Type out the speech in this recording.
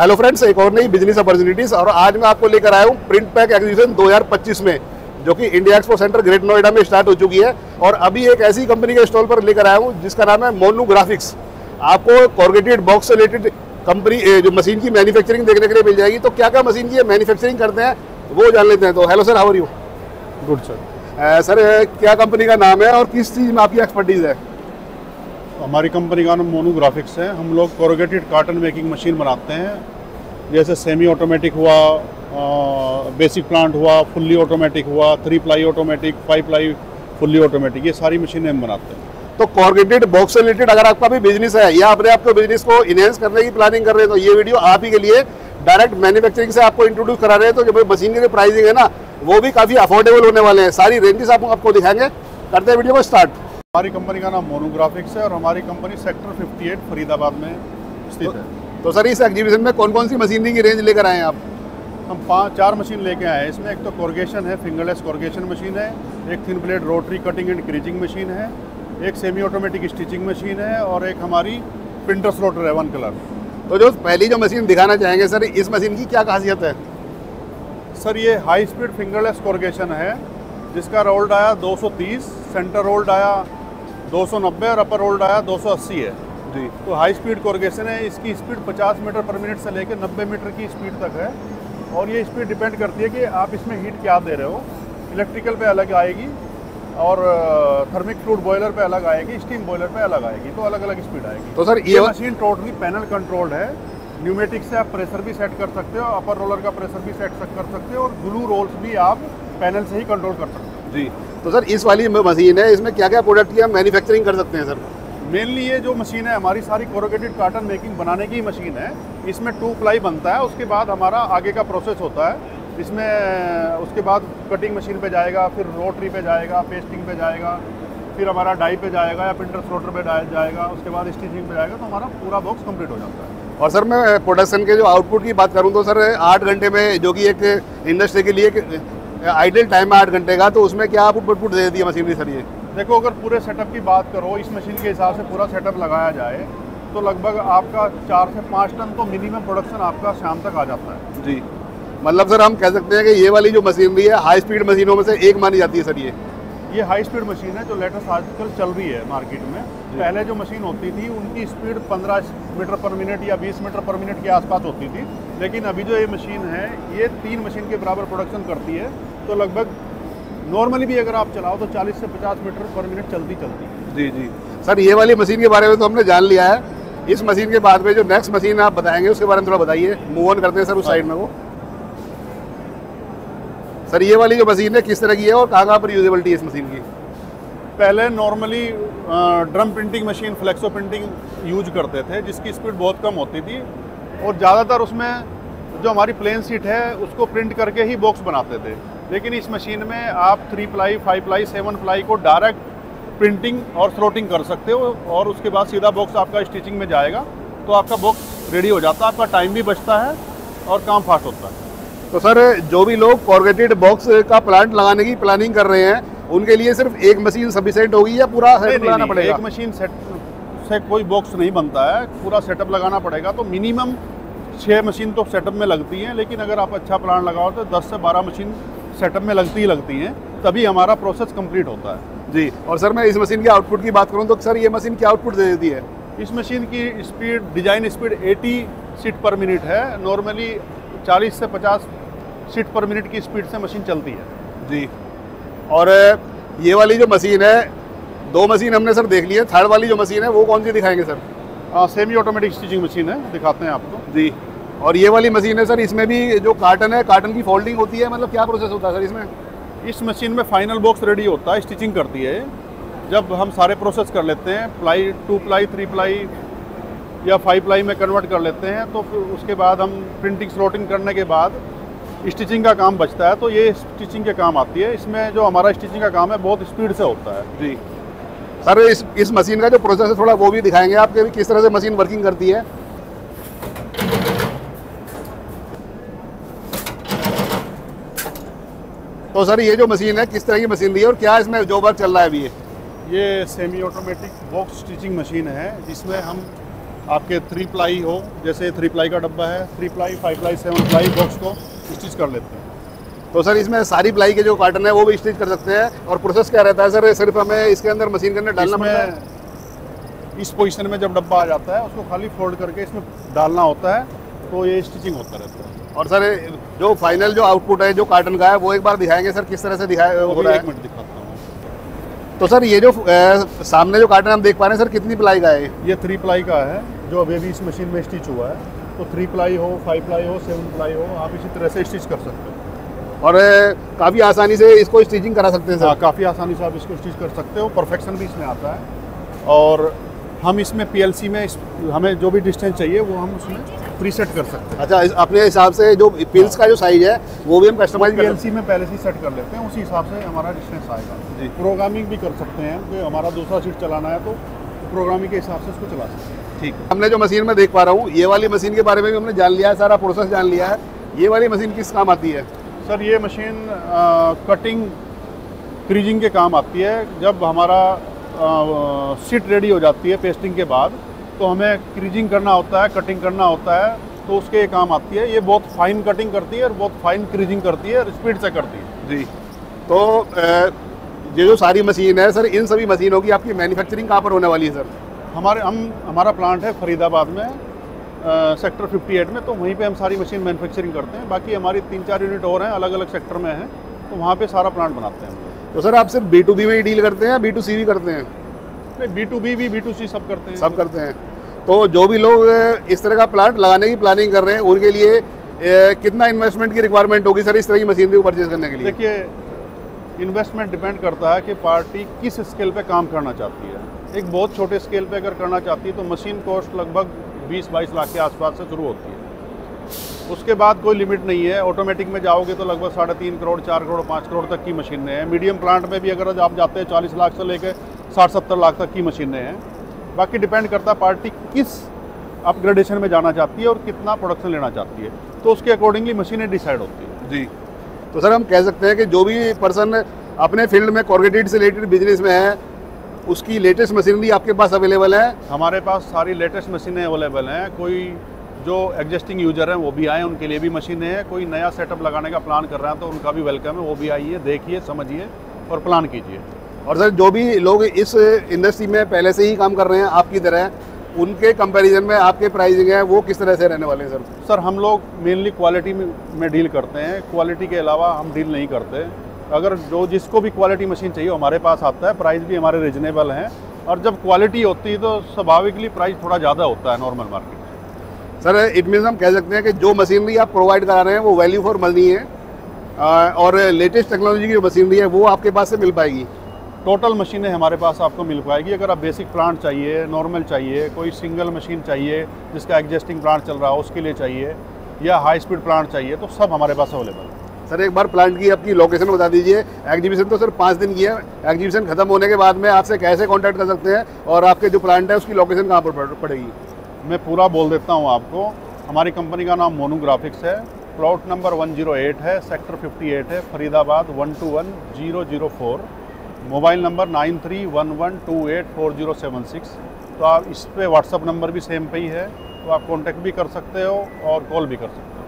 Hello friends, एक और नई बिजनेस अपॉर्चुनिटीज और आज मैं आपको लेकर आया हूँ प्रिंट पैक एग्जीबिशन 2025 में, जो कि India expo centre great Noida में स्टार्ट हो चुकी है। और अभी एक ऐसी कंपनी के स्टॉल पर लेकर आया हूँ जिसका नाम है मोनू ग्राफिक्स। आपको कॉर्गेटेड बॉक्स से रिलेटेड कंपनी जो मशीन की मैन्युफैक्चरिंग देखने के लिए मिल जाएगी। तो क्या क्या मशीन की मैन्युफैक्चरिंग करते हैं वो जान लेते हैं। तो hello sir, how are you? Good sir. Sir, क्या कंपनी का नाम है और किस चीज़ में आपकी एक्सपर्टीज है? हमारी कंपनी का नाम मोनू ग्राफिक्स है। हम लोग कॉर्गेटेड कार्टन मेकिंग मशीन बनाते हैं, जैसे सेमी ऑटोमेटिक हुआ, बेसिक प्लांट हुआ, फुल्ली ऑटोमेटिक हुआ, 3 ply automatic, 5 ply fully automatic, ये सारी मशीनें हम बनाते हैं। तो कॉर्गेटेड बॉक्स से रिलेटेड अगर आपका भी बिजनेस है या अपने आपको बिजनेस को इनहेंस करने की प्लानिंग कर रहे हैं तो ये वीडियो आप ही के लिए। डायरेक्ट मैन्युफैक्चरिंग से आपको इंट्रोड्यूस करा रहे हैं, तो जो मशीन के प्राइसिंग है ना वो भी काफ़ी अफोर्डेबल होने वाले हैं। सारी रेंजेस आपको दिखाएंगे। करते हैं वीडियो को स्टार्ट। हमारी कंपनी का नाम मोनू ग्राफिक्स है और हमारी कंपनी सेक्टर 58 फरीदाबाद में स्थित है। तो सर, इस एग्जीबिशन में कौन कौन सी मशीनरी की रेंज लेकर आए हैं आप? हम 4 मशीन लेके आए हैं। इसमें एक तो कॉर्गेशन है, फिंगरलेस कॉर्गेशन मशीन है, एक thin blade rotary cutting and creasing machine है, एक सेमी ऑटोमेटिक स्टिचिंग मशीन है और एक हमारी प्रिंटर स्लॉटर है 1 कलर। तो जो पहली जो मशीन दिखाना चाहेंगे सर, इस मशीन की क्या खासियत है? सर, ये हाई स्पीड फिंगरलेस कॉर्गेशन है जिसका रोल्ड आया 230, सेंटर रोल्ड आया 290 और अपर रोल्ड आया 280 है जी। तो हाई स्पीड कॉर्गेशन है। इसकी स्पीड 50 मीटर पर मिनट से लेकर 90 मीटर की स्पीड तक है और ये स्पीड डिपेंड करती है कि आप इसमें हीट क्या दे रहे हो। इलेक्ट्रिकल पे अलग आएगी और थर्मिक फ्लूइड बॉयलर पे अलग आएगी, स्टीम बॉयलर पे अलग आएगी, तो अलग अलग स्पीड आएगी। तो सर, ये मशीन टोटली पैनल कंट्रोल्ड है। न्यूमेटिक से आप प्रेशर भी सेट कर सकते हो, अपर रोलर का प्रेशर भी सेट कर सकते हो और ग्लू रोल्स भी आप पैनल से ही कंट्रोल कर सकते हो जी। तो सर, इस वाली मशीन है, इसमें क्या क्या प्रोडक्ट की हम मैन्युफैक्चरिंग कर सकते हैं सर? मेनली ये जो मशीन है हमारी सारी कॉर्गेटेड कार्टन मेकिंग बनाने की मशीन है। इसमें 2 प्लाई बनता है, उसके बाद हमारा आगे का प्रोसेस होता है। इसमें उसके बाद कटिंग मशीन पे जाएगा, फिर रोटरी पे जाएगा, पेस्टिंग पे जाएगा, फिर हमारा डाई पे जाएगा या प्रिंटर स्लॉटर पे जाएगा, उसके बाद स्टिचिंग पे जाएगा, तो हमारा पूरा बॉक्स कंप्लीट हो जाता है। और सर, मैं प्रोडक्शन के जो आउटपुट की बात करूं तो सर 8 घंटे में, जो कि एक इंडस्ट्री के लिए आइडियल टाइम है 8 घंटे का, तो उसमें क्या आउटपुट दे देती है मशीनरी सर? ये देखो, अगर पूरे सेटअप की बात करो, इस मशीन के हिसाब से पूरा सेटअप लगाया जाए तो लगभग आपका 4 से 5 टन तो मिनिमम प्रोडक्शन आपका शाम तक आ जाता है जी। मतलब सर, हम कह सकते हैं कि ये वाली जो मशीनरी है हाई स्पीड मशीनों में से एक मानी जाती है सर। ये हाई स्पीड मशीन है जो लेटेस्ट आजकल चल रही है मार्केट में। पहले जो मशीन होती थी उनकी स्पीड 15 मीटर पर मिनट या 20 मीटर पर मिनट के आसपास होती थी, लेकिन अभी जो ये मशीन है ये 3 मशीन के बराबर प्रोडक्शन करती है। तो लगभग नॉर्मली भी अगर आप चलाओ तो 40 से 50 मीटर पर मिनट चलती जी जी। सर, ये वाली मशीन के बारे में तो हमने जान लिया है। इस मशीन के बाद में जो नेक्स्ट मशीन आप बताएंगे उसके बारे में थोड़ा बताइए। मूव ऑन करते हैं सर उस साइड में। वो सर, ये वाली जो मशीन है किस तरह की है और कहाँ पर यूजेबिलिटी है इस मशीन की? पहले normally drum printing machine, flexo printing use करते थे जिसकी स्पीड बहुत कम होती थी और ज़्यादातर उसमें जो हमारी प्लेन सीट है उसको प्रिंट करके ही बॉक्स बनाते थे। लेकिन इस मशीन में आप 3 प्लाई, 5 प्लाई, 7 प्लाई को डायरेक्ट प्रिंटिंग और स्लॉटिंग कर सकते हो और उसके बाद सीधा बॉक्स आपका स्टिचिंग में जाएगा, तो आपका बॉक्स रेडी हो जाता है, आपका टाइम भी बचता है और काम फास्ट होता है। तो सर, जो भी लोग कॉर्गेटेड बॉक्स का प्लांट लगाने की प्लानिंग कर रहे हैं उनके लिए सिर्फ एक मशीन सफिशिएंट होगी या पूरा सेटअप लगाना पड़ेगा? एक मशीन सेट से कोई बॉक्स नहीं बनता है, पूरा सेटअप लगाना पड़ेगा। तो मिनिमम 6 मशीन तो सेटअप में लगती हैं, लेकिन अगर आप अच्छा प्लांट लगाओ तो 10 से 12 मशीन सेटअप में लगती हैं, तभी हमारा प्रोसेस कंप्लीट होता है जी। और सर, मैं इस मशीन के आउटपुट की बात करूं तो सर, ये मशीन क्या आउटपुट दे देती है? इस मशीन की स्पीड, डिजाइन स्पीड 80 सीट पर मिनट है। नॉर्मली 40 से 50 सीट पर मिनट की स्पीड से मशीन चलती है जी। और ये वाली जो मशीन है, 2 मशीन हमने सर देख ली है, थर्ड वाली जो मशीन है वो कौन सी दिखाएंगे sir? Semi automatic stitching machine है, दिखाते हैं आपको जी। और ये वाली मशीन है सर, इसमें भी जो कार्टन है, कार्टन की फोल्डिंग होती है, मतलब क्या प्रोसेस होता है सर इसमें? इस मशीन में फाइनल बॉक्स रेडी होता है, स्टिचिंग करती है। जब हम सारे प्रोसेस कर लेते हैं, प्लाई 2 प्लाई, 3 प्लाई या 5 प्लाई में कन्वर्ट कर लेते हैं, तो फिर उसके बाद हम प्रिंटिंग स्लॉटिंग करने के बाद स्टिचिंग का काम बचता है, तो ये स्टिचिंग के काम आती है। इसमें जो हमारा स्टिचिंग का काम है बहुत स्पीड से होता है जी। सर, इस मशीन का जो प्रोसेस है थोड़ा वो भी दिखाएंगे आपके, किस तरह से मशीन वर्किंग करती है? तो सर, ये जो मशीन है किस तरह की मशीन है और क्या इसमें जो वर्क चल रहा है अभी? ये semi automatic box stitching machine है जिसमें हम आपके 3 प्लाई हो, जैसे 3 प्लाई का डब्बा है, 3 प्लाई, 5 प्लाई, 7 प्लाई बॉक्स को स्टिच कर लेते हैं। तो सर इसमें सारी प्लाई के जो कार्टन है वो भी स्टिच कर सकते हैं, और प्रोसेस क्या रहता है सर? सिर्फ हमें इसके अंदर मशीन के अंदर डालना पड़ता है? इस पोजीशन में जब डब्बा आ जाता है उसको खाली फोल्ड करके इसमें डालना होता है, तो ये स्टिचिंग होता रहता है। और सर जो फाइनल जो आउटपुट है जो कार्टन का है वो एक बार दिखाएंगे सर, किस तरह से दिखाया हो रहा है? 1 मिनट दिखाता हूँ। तो सर ये जो सामने जो कार्टन हम देख पा रहे हैं सर, कितनी प्लाई का है? ये 3 प्लाई का है, जो अभी इस मशीन में स्टिच हुआ है। तो 3 प्लाई हो, 5 प्लाई हो, 7 प्लाई हो, आप इसी तरह से स्टिच कर सकते हो। और काफ़ी आसानी से इसको स्टिचिंग करा सकते हैं सर? हाँ, काफ़ी आसानी से आप इसको स्टिच कर सकते हो, परफेक्शन भी इसमें आता है। और हम इसमें PLC में हमें जो भी डिस्टेंस चाहिए वो हम उसमें प्रीसेट कर सकते हैं। अच्छा, अपने हिसाब से जो पिल्स का जो साइज है वो भी हम कस्टमाइज PLC में पहले से सेट कर लेते हैं, उसी हिसाब से हमारा डिस्टेंस आएगा जी। प्रोग्रामिंग भी कर सकते हैं कि हमारा दूसरा शीट चलाना है तो प्रोग्रामिंग के हिसाब से उसको चला सकते हैं। ठीक है। हमने जो मशीन में देख पा रहा हूँ, ये वाली मशीन के बारे में भी हमने जान लिया है, सारा प्रोसेस जान लिया है। ये वाली मशीन किस काम आती है सर? ये मशीन कटिंग क्रीजिंग के काम आती है। जब हमारा शीट रेडी हो जाती है पेस्टिंग के बाद, तो हमें क्रीजिंग करना होता है, कटिंग करना होता है, तो उसके ये काम आती है। ये बहुत फाइन कटिंग करती है और बहुत फाइन क्रीजिंग करती है और स्पीड से करती है जी। तो ये जो सारी मशीन है सर, इन सभी मशीनों की आपकी मैन्युफैक्चरिंग कहाँ पर होने वाली है सर? हमारा प्लांट है फरीदाबाद में, सेक्टर 58 में, तो वहीं पे हम सारी मशीन मैन्युफैक्चरिंग करते हैं। बाकी हमारी 3-4 यूनिट और हैं, अलग अलग सेक्टर में हैं, तो वहाँ पे सारा प्लांट बनाते हैं। तो सर आप सिर्फ B2B में ही डील करते हैं या B2C भी करते हैं? नहीं, B2B भी B2C सब करते हैं। सब करते हैं। तो जो भी लोग इस तरह का प्लांट लगाने की प्लानिंग कर रहे हैं, उनके लिए कितना इन्वेस्टमेंट की रिक्वायरमेंट होगी सर इस तरह की मशीनरी को परचेज करने के लिए? देखिए, इन्वेस्टमेंट डिपेंड करता है कि पार्टी किस स्केल पे काम करना चाहती है। एक बहुत छोटे स्केल पे अगर करना चाहती है तो मशीन कॉस्ट लगभग 20-22 लाख के आसपास से शुरू होती है। उसके बाद कोई लिमिट नहीं है। ऑटोमेटिक में जाओगे तो लगभग 3.5 करोड़, 4 करोड़, 5 करोड़ तक की मशीनें हैं। मीडियम प्लांट में भी अगर आप जाते हैं 40 लाख से लेकर 60-70 लाख तक की मशीनें हैं। बाकी डिपेंड करता है पार्टी किस अपग्रेडेशन में जाना चाहती है और कितना प्रोडक्शन लेना चाहती है, तो उसके अकॉर्डिंगली मशीनें डिसाइड होती है जी। तो सर हम कह सकते हैं कि जो भी पर्सन अपने फील्ड में कॉर्गेटेड से रिलेटेड बिजनेस में है, उसकी लेटेस्ट मशीनरी आपके पास अवेलेबल है? हमारे पास सारी लेटेस्ट मशीनें अवेलेबल हैं। कोई जो एग्जिस्टिंग यूजर हैं वो भी आए, उनके लिए भी मशीनें हैं। कोई नया सेटअप लगाने का प्लान कर रहा है तो उनका भी वेलकम है, वो भी आइए, देखिए, समझिए और प्लान कीजिए। और सर जो भी लोग इस इंडस्ट्री में पहले से ही काम कर रहे हैं आपकी तरह, उनके कंपैरिजन में आपके प्राइसिंग है वो किस तरह से रहने वाले हैं सर? सर हम लोग मेनली क्वालिटी में डील करते हैं, क्वालिटी के अलावा हम डील नहीं करते। अगर जिसको भी क्वालिटी मशीन चाहिए हमारे पास आता है, प्राइस भी हमारे रीजनेबल हैं, और जब क्वालिटी होती है तो स्वाभाविकली प्राइस थोड़ा ज़्यादा होता है normal market. Sir it means हम कह सकते हैं कि जो मशीनरी आप प्रोवाइड करा रहे हैं वो वैल्यू फॉर मनी है, और लेटेस्ट टेक्नोलॉजी की जो मशीनरी है वो आपके पास से मिल पाएगी? टोटल मशीनें हमारे पास आपको मिल पाएगी। अगर आप बेसिक प्लांट चाहिए, नॉर्मल चाहिए, कोई सिंगल मशीन चाहिए जिसका एग्जिस्टिंग प्लांट चल रहा है उसके लिए चाहिए, या हाई स्पीड प्लांट चाहिए, तो सब हमारे पास अवेलेबल है। सर एक बार प्लांट की आपकी लोकेशन बता दीजिए। एग्जीबिशन तो सर 5 दिन की है, एग्जीबिशन खत्म होने के बाद में आपसे कैसे कांटेक्ट कर सकते हैं, और आपके जो प्लांट है उसकी लोकेशन कहाँ पर पड़ेगी? मैं पूरा बोल देता हूँ आपको। हमारी कंपनी का नाम मोनू ग्राफिक्स है, प्लॉट नंबर 108 है, सेक्टर 58 है, फरीदाबाद 121004, मोबाइल नंबर 9311284076। तो आप इस पे व्हाट्सअप नंबर भी सेम पे ही है, तो आप कांटेक्ट भी कर सकते हो और कॉल भी कर सकते हो।